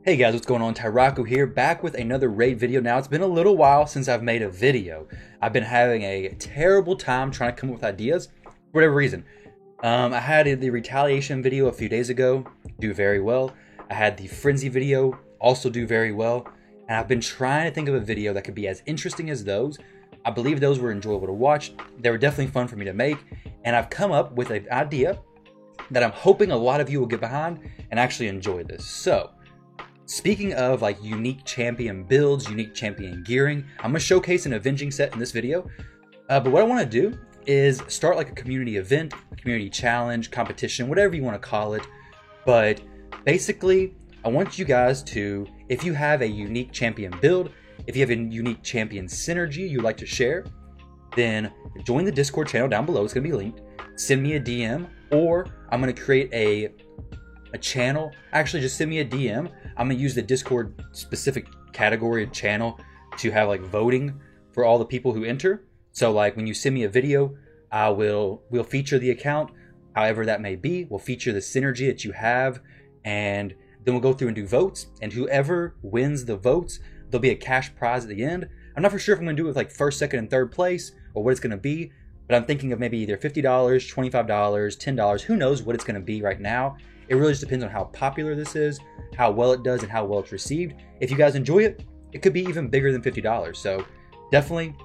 Hey guys, what's going on? Tyraco here, back with another raid video. Now, it's been a little while since I've made a video. I've been having a terrible time trying to come up with ideas, for whatever reason. I had the retaliation video a few days ago, do very well. I had the frenzy video, also do very well. And I've been trying to think of a video that could be as interesting as those. I believe those were enjoyable to watch. They were definitely fun for me to make. And I've come up with an idea that I'm hoping a lot of you will get behind and actually enjoy this. So, speaking of like unique champion builds, unique champion gearing, I'm going to showcase an avenging set in this video. But what I want to do is start like a community event, a community challenge, competition, whatever you want to call it. But basically, I want you guys to, if you have a unique champion build, if you have a unique champion synergy you'd like to share, then join the Discord channel down below. It's going to be linked. Send me a DM, or I'm going to create a channel. Actually, just send me a DM. I'm going to use the Discord specific category and channel to have like voting for all the people who enter. So like when you send me a video, we'll feature the account, however that may be. We'll feature the synergy that you have, and then we'll go through and do votes. And whoever wins the votes, there'll be a cash prize at the end. I'm not for sure if I'm going to do it with like first, second, and third place or what it's going to be, but I'm thinking of maybe either $50, $25, $10. Who knows what it's going to be right now. It really just depends on how popular this is, how well it does, and how well it's received. If you guys enjoy it, it could be even bigger than $50. So definitely,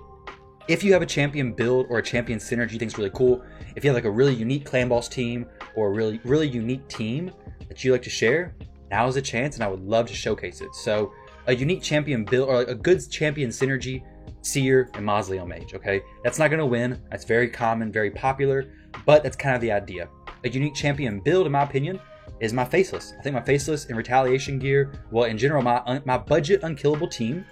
if you have a champion build or a champion synergy you think is really cool, if you have like a really unique clan boss team or a really unique team that you like to share, now is a chance, and I would love to showcase it. So a unique champion build or a good champion synergy, Seer and Mausoleum Mage, okay? That's not going to win. That's very common, very popular, but that's kind of the idea. A unique champion build, in my opinion, is my Faceless. I think my Faceless and Retaliation gear, well, in general, my budget unkillable team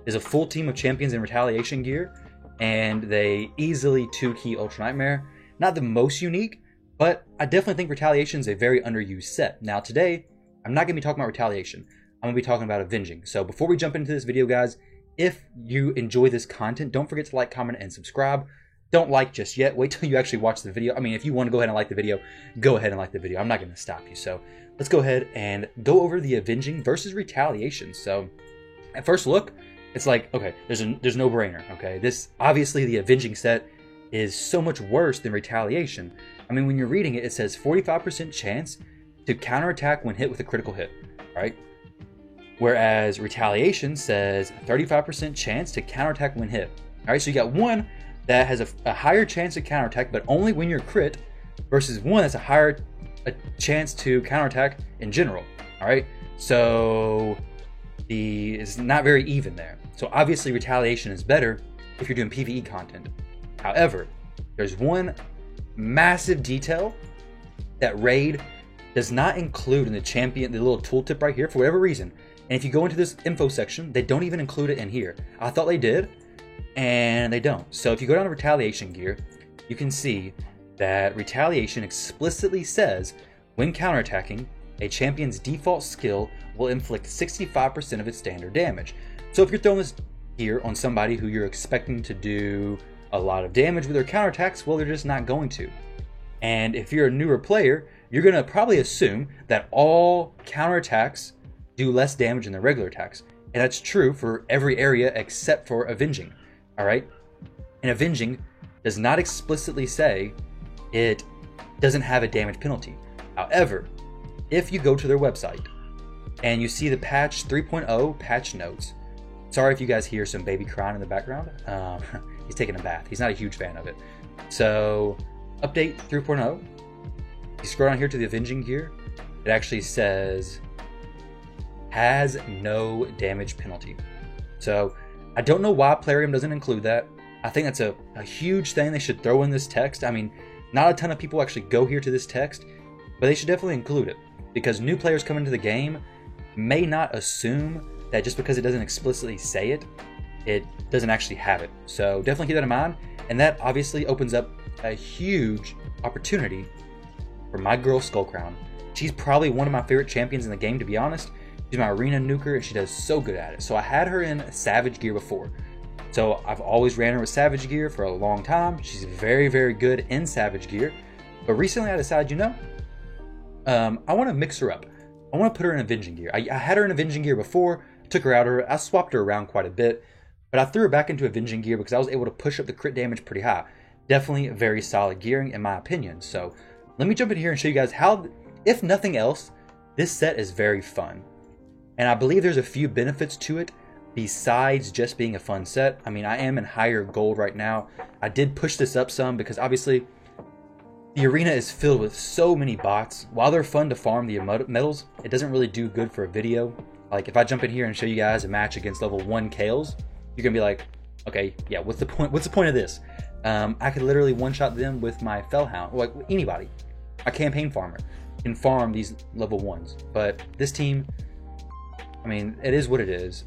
is a full team of champions in Retaliation gear, and they easily 2-key Ultra Nightmare. Not the most unique, but I definitely think Retaliation is a very underused set. Now today, I'm not going to be talking about Retaliation. I'm going to be talking about Avenging. So before we jump into this video, guys, if you enjoy this content, don't forget to like, comment, and subscribe. Don't like just yet. Wait till you actually watch the video. I mean, if you want to go ahead and like the video, go ahead and like the video. I'm not going to stop you. So let's go ahead and go over the Avenging versus Retaliation. So at first look, it's like, okay, there's no brainer. Okay, this obviously the Avenging set is so much worse than Retaliation. I mean, when you're reading it, it says 45% chance to counterattack when hit with a critical hit, right? Whereas Retaliation says 35% chance to counterattack when hit. All right, so you got one that has a higher chance to counterattack, but only when you're crit, versus one that's a chance to counterattack in general. All right, so it's not very even there. So obviously Retaliation is better if you're doing PvE content. However, there's one massive detail that Raid does not include in the champion, the little tooltip right here, for whatever reason. And if you go into this info section, they don't even include it in here. I thought they did, and they don't. So if you go down to Retaliation gear, you can see that Retaliation explicitly says, when counterattacking, a champion's default skill will inflict 65% of its standard damage. So if you're throwing this gear on somebody who you're expecting to do a lot of damage with their counterattacks, well, they're just not going to. And if you're a newer player, you're going to probably assume that all counterattacks do less damage than the regular attacks. And that's true for every area except for Avenging. All right? And Avenging does not explicitly say it doesn't have a damage penalty. However, if you go to their website and you see the patch 3.0 patch notes, sorry if you guys hear some baby crying in the background. He's taking a bath. He's not a huge fan of it. So, update 3.0. You scroll down here to the Avenging gear. It actually says has no damage penalty. So I don't know why Plarium doesn't include that. I think that's a huge thing they should throw in this text. I mean, not a ton of people actually go here to this text, but they should definitely include it, because new players coming into the game may not assume that just because it doesn't explicitly say it, it doesn't actually have it. So definitely keep that in mind. And that obviously opens up a huge opportunity for my girl Skullcrown. She's probably one of my favorite champions in the game, to be honest. She's my arena nuker, and she does so good at it. So I had her in Savage gear before. So I've always ran her with Savage gear for a long time. She's very, very good in Savage gear. But recently I decided, I want to mix her up. I want to put her in Avenging Gear. I had her in Avenging Gear before, took her out of her. I swapped her around quite a bit, but I threw her back into Avenging Gear because I was able to push up the crit damage pretty high. Definitely very solid gearing in my opinion. So let me jump in here and show you guys how, if nothing else, this set is very fun. And I believe there's a few benefits to it besides just being a fun set. I mean, I am in higher gold right now. I did push this up some because obviously the arena is filled with so many bots. While they're fun to farm the medals, it doesn't really do good for a video. Like if I jump in here and show you guys a match against level 1 Kales, you're gonna be like, okay, yeah, what's the point? What's the point of this? I could literally one-shot them with my Fellhound, like anybody. A campaign farmer can farm these level 1s. But this team, I mean, it is what it is.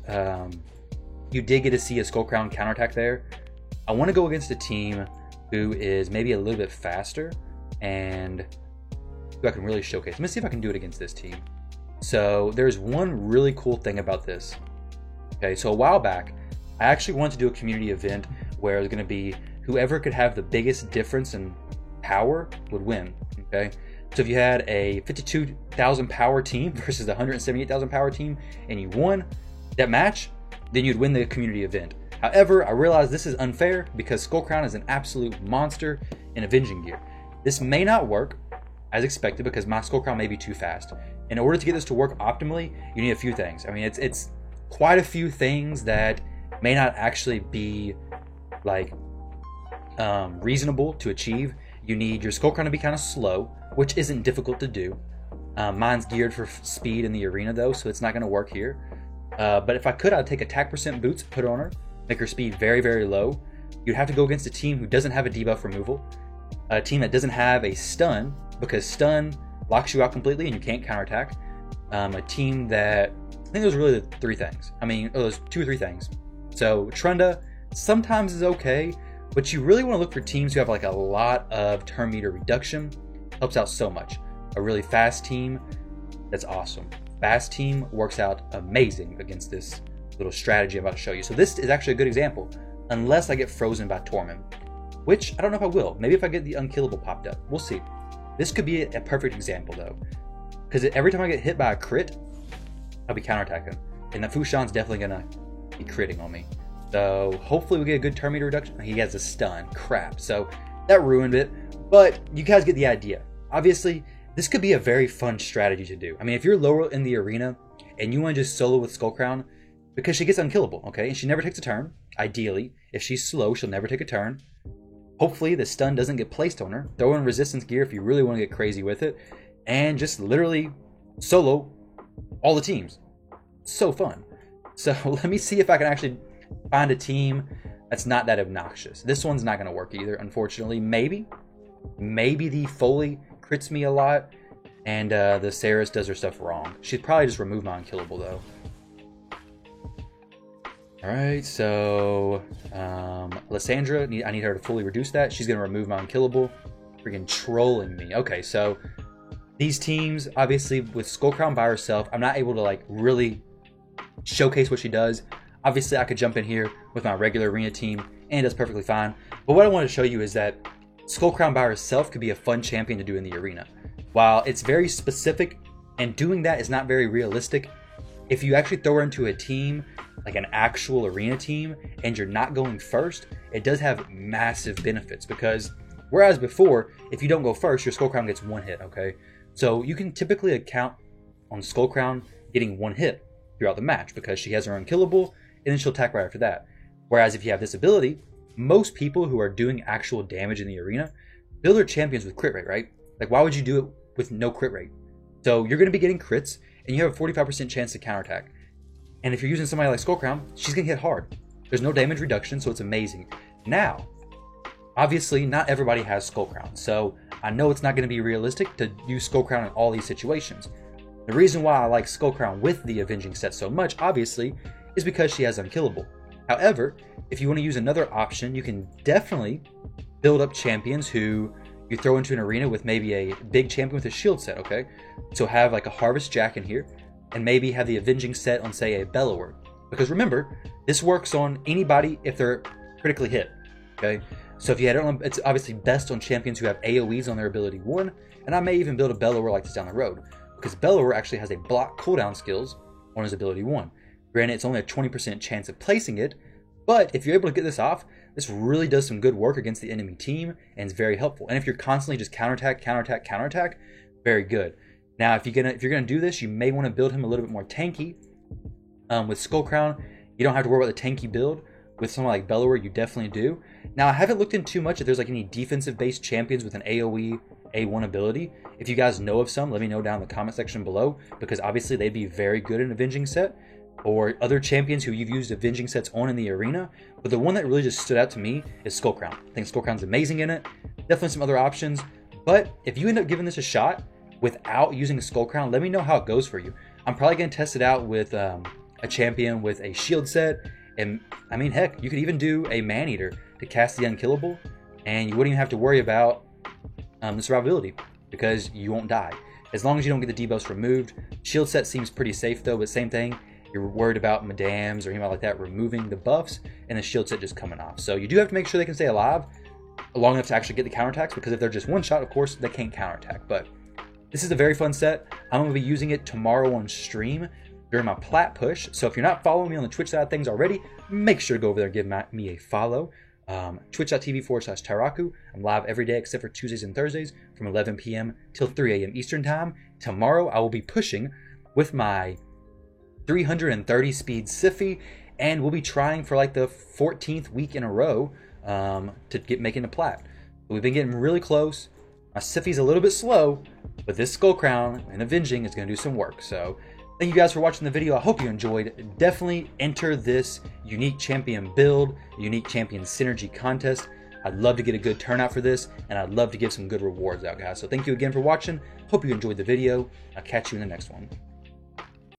You did get to see a Skull Crown counterattack there. I want to go against a team who is maybe a little bit faster and who I can really showcase. Let me see if I can do it against this team. So there's one really cool thing about this. Okay, so a while back, I actually wanted to do a community event where it's going to be whoever could have the biggest difference in power would win. Okay, so if you had a 52,000 power team versus a 178,000 power team and you won that match, then you'd win the community event. However, I realize this is unfair because Skull Crown is an absolute monster in Avenging Gear. This may not work as expected because my Skull Crown may be too fast. In order to get this to work optimally, you need a few things. I mean, it's quite a few things that may not actually be like reasonable to achieve. You need your Skull Crown to be kind of slow, which isn't difficult to do. Mine's geared for speed in the arena though, so it's not going to work here. But if I could, I'd take attack percent boots, put it on her, make her speed very, very low. You'd have to go against a team who doesn't have a debuff removal, a team that doesn't have a stun, because stun locks you out completely and you can't counterattack. A team that, I think those are really the three things. I mean, those 2 or 3 things. So Trunda sometimes is okay, but you really want to look for teams who have like a lot of turn meter reduction. Helps out so much. A really fast team, that's awesome. Fast team works out amazing against this little strategy I'm about to show you. So this is actually a good example, unless I get frozen by Torment, which I don't know if I will. Maybe if I get the unkillable popped up, we'll see. This could be a perfect example though, because every time I get hit by a crit, I'll be counterattacking, and the Fushan's definitely gonna be critting on me. So hopefully we get a good turn meter reduction. He has a stun, crap. So that ruined it, but you guys get the idea. Obviously, this could be a very fun strategy to do. I mean, if you're lower in the arena and you want to just solo with Skull Crown, because she gets unkillable, okay? And she never takes a turn, ideally. If she's slow, she'll never take a turn. Hopefully, the stun doesn't get placed on her. Throw in resistance gear if you really want to get crazy with it. And just literally solo all the teams. So fun. So let me see if I can actually find a team that's not that obnoxious. This one's not going to work either, unfortunately. Maybe the Foley crits me a lot, and the Saris does her stuff wrong. She'd probably just remove my unkillable though. Alright, so Lysandra, I need her to fully reduce that. She's going to remove my unkillable. Freaking trolling me. Okay, so these teams, obviously with Skull Crown by herself, I'm not able to like really showcase what she does. Obviously I could jump in here with my regular arena team and it does perfectly fine. But what I want to show you is that Skull Crown by herself could be a fun champion to do in the arena. While it's very specific and doing that is not very realistic, if you actually throw her into a team, like an actual arena team, and you're not going first, it does have massive benefits, because whereas before, if you don't go first, your Skull Crown gets 1 hit, okay? So you can typically account on Skull Crown getting 1 hit throughout the match because she has her unkillable, and then she'll attack right after that. Whereas if you have this ability, most people who are doing actual damage in the arena build their champions with crit rate, right? Like, why would you do it with no crit rate? So you're going to be getting crits, and you have a 45% chance to counterattack. And if you're using somebody like Skull Crown, she's going to hit hard. There's no damage reduction, so it's amazing. Now, obviously, not everybody has Skull Crown, so I know it's not going to be realistic to use Skull Crown in all these situations. The reason why I like Skull Crown with the Avenging set so much, obviously, is because she has Unkillable. However, if you want to use another option, you can definitely build up champions who you throw into an arena with maybe a big champion with a shield set, okay? So have like a Harvest Jack in here, and maybe have the Avenging set on, say, a Bellower. Because remember, this works on anybody if they're critically hit, okay? So if you had it on, it's obviously best on champions who have AoEs on their ability 1, and I may even build a Bellower like this down the road. because Bellower actually has a block cooldown skills on his ability 1. Granted, it's only a 20% chance of placing it, but if you're able to get this off, this really does some good work against the enemy team and is very helpful. And if you're constantly just counterattack, very good. Now, if you're gonna do this, you may want to build him a little bit more tanky. With Skullcrown, you don't have to worry about the tanky build. With someone like Bellower, you definitely do. Now, I haven't looked in too much if there's like any defensive-based champions with an AoE A1 ability. If you guys know of some, let me know down in the comment section below, because obviously they'd be very good in Avenging Set, or other champions who you've used Avenging Sets on in the arena. But the one that really just stood out to me is Skullcrown. I think Skullcrown's amazing in it. Definitely some other options. But if you end up giving this a shot without using a Skullcrown, let me know how it goes for you. I'm probably going to test it out with a champion with a shield set. And I mean, heck, you could even do a Maneater to cast the Unkillable, and you wouldn't even have to worry about the survivability, because you won't die. As long as you don't get the debuffs removed. Shield set seems pretty safe though, but same thing. You're worried about Madams or anything like that removing the buffs, and the shield set just coming off. So you do have to make sure they can stay alive long enough to actually get the counterattacks, because if they're just one shot, of course, they can't counterattack. But this is a very fun set. I'm going to be using it tomorrow on stream during my plat push. So if you're not following me on the Twitch side of things already, make sure to go over there and give me a follow. Twitch.tv/Tyraku. I'm live every day except for Tuesdays and Thursdays from 11 p.m. till 3 a.m. Eastern Time. Tomorrow I will be pushing with my 330 speed Siphi, and we'll be trying for like the 14th week in a row to get making a plat. We've been getting really close. My Siphi's a little bit slow, but this Skullcrown and Avenging is going to do some work. So thank you guys for watching the video. I hope you enjoyed. Definitely enter this unique champion build, unique champion synergy contest. I'd love to get a good turnout for this, and I'd love to give some good rewards out, guys. So thank you again for watching. Hope you enjoyed the video. I'll catch you in the next one.